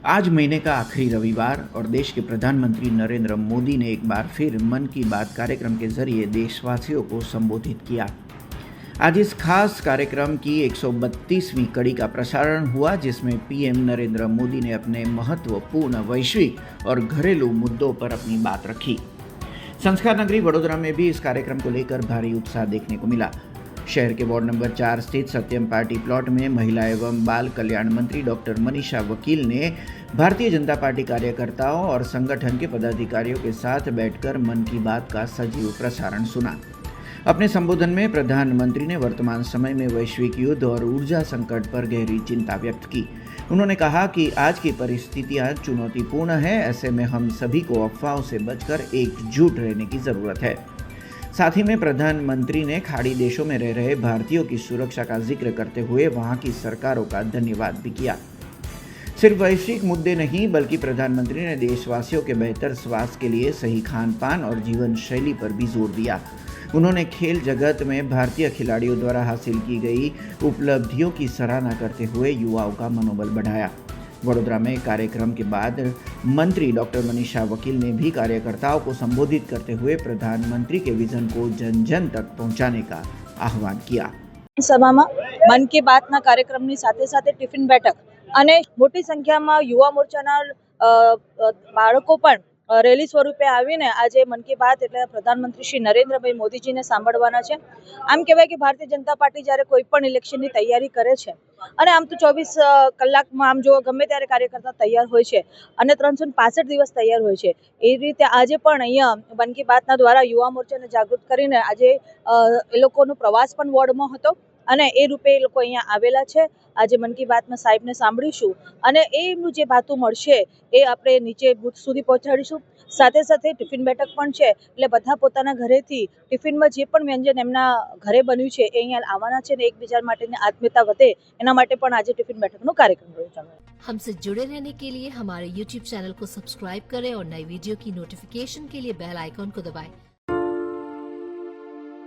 आज महीने का आखिरी रविवार और देश के प्रधानमंत्री नरेंद्र मोदी ने एक बार फिर मन की बात कार्यक्रम के जरिए देशवासियों को संबोधित किया। आज इस खास कार्यक्रम की 132वीं कड़ी का प्रसारण हुआ, जिसमें पीएम नरेंद्र मोदी ने अपने महत्वपूर्ण वैश्विक और घरेलू मुद्दों पर अपनी बात रखी। संस्कार नगरी वडोदरा में भी इस कार्यक्रम को लेकर भारी उत्साह देखने को मिला। शहर के वार्ड नंबर 4 स्थित सत्यम पार्टी प्लॉट में महिला एवं बाल कल्याण मंत्री डॉक्टर मनीषा वकील ने भारतीय जनता पार्टी कार्यकर्ताओं और संगठन के पदाधिकारियों के साथ बैठकर मन की बात का सजीव प्रसारण सुना। अपने संबोधन में प्रधानमंत्री ने वर्तमान समय में वैश्विक युद्ध और ऊर्जा संकट पर गहरी चिंता व्यक्त की। उन्होंने कहा कि आज की परिस्थितियां चुनौतीपूर्ण है, ऐसे में हम सभी को अफवाहों से बचकर एकजुट रहने की जरूरत है। साथ ही में प्रधानमंत्री ने खाड़ी देशों में रह रहे भारतीयों की सुरक्षा का जिक्र करते हुए वहां की सरकारों का धन्यवाद भी किया। सिर्फ वैश्विक मुद्दे नहीं, बल्कि प्रधानमंत्री ने देशवासियों के बेहतर स्वास्थ्य के लिए सही खान पान और जीवन शैली पर भी जोर दिया। उन्होंने खेल जगत में भारतीय खिलाड़ियों द्वारा हासिल की गई उपलब्धियों की सराहना करते हुए युवाओं का मनोबल बढ़ाया। वडोदरा में कार्यक्रम के बाद मंत्री डॉक्टर मनीषा वकील ने भी कार्यकर्ताओं को संबोधित करते हुए प्रधानमंत्री के विजन को जन जन तक पहुंचाने का आह्वान किया। સભામાં મન કી બાતના કાર્યક્રમની સાથે સાથે ટિફિન બેઠક અને મોટી સંખ્યામાં યુવા મોરચાના બાળકો પણ રેલી સ્વરૂપે આવીને આજે મન કી બાત એટલે પ્રધાનમંત્રી શ્રી નરેન્દ્રભાઈ મોદીજીને સાંભળવાના છે। આમ કહેવાય કે ભારતીય જનતા પાર્ટી જ્યારે કોઈ પણ ઇલેક્શનની તૈયારી કરે છે અને આમ તો 24 કલાકમાં આમ જો ગમે ત્યારે કાર્યકર્તા તૈયાર હોય છે અને 365 દિવસ તૈયાર હોય છે, એ રીતે આજે પણ અહીંયા મન કી બાતના દ્વારા યુવા મોરચાને જાગૃત કરીને આજે એ લોકોનો પ્રવાસ પણ વોર્ડમાં હતો અને એ રૂપે એ લોકો અહીંયા આવેલા છે। આજે મન કી બાતમાં સાહેબને સાંભળીશું અને એમનું જે બાતું મળશે એ આપણે નીચે બૂથ સુધી પહોંચાડીશું। સાથે સાથે ટિફિન બેઠક પણ છે, એટલે બધા પોતાના ઘરેથી ટિફિનમાં જે પણ વ્યંજન એમના ઘરે બન્યું છે એ અહીંયા આવવાના છે અને એકબીજા માટેની આત્મીયતા વધે એના માટે પણ આજે ટિફિन बैठक નો कार्यक्रम યોજાયો। हमसे जुड़े रहने के लिए हमारे YouTube चैनल को सब्सक्राइब करें और नई वीडियो की नोटिफिकेशन के लिए बेल आइकॉन को दबाएं।